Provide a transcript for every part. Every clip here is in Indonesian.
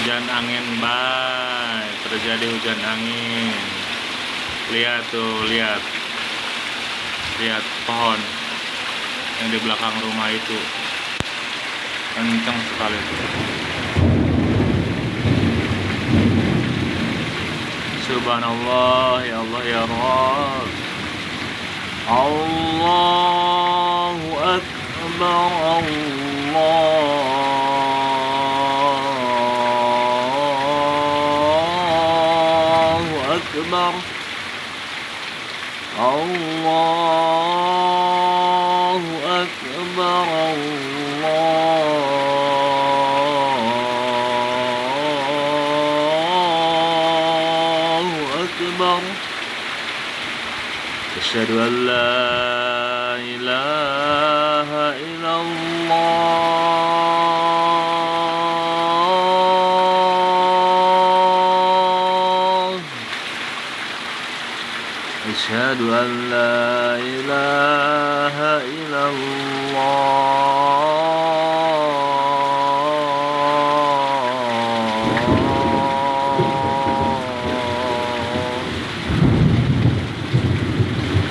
Hujan angin, bay. Terjadi hujan angin. Lihat tuh, lihat. Lihat pohon yang di belakang rumah itu. Kencang sekali tuh. Subhanallah, ya Allah, ya Rabb. Allahu Akbar, Allahu Akbar, Allahu Akbar, Allahu Akbar. Asyhadu an la ilaha illallah. Asyhadu an la ilaha illallah.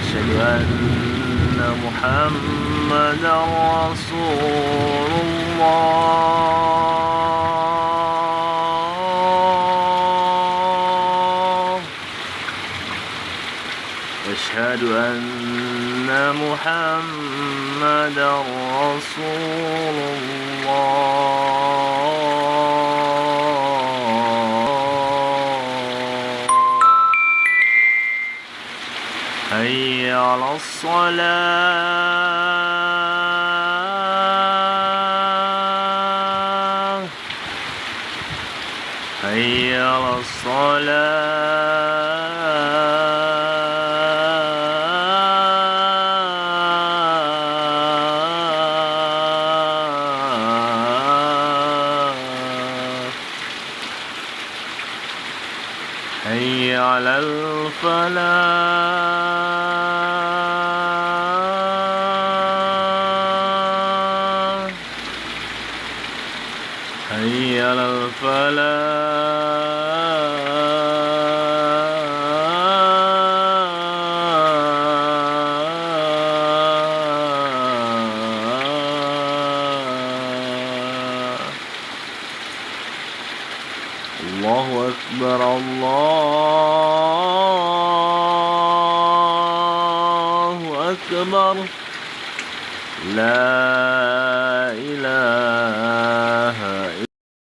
Asyhadu anna Muhammadar Rasulullah. Asyhadu anna Muhammadar Rasulullah. Hayya 'alas shalah. Hayya 'alas shalah. Hayya 'alal falah. Hayya 'alal falah. Allahu Akbar, Allahu Akbar. La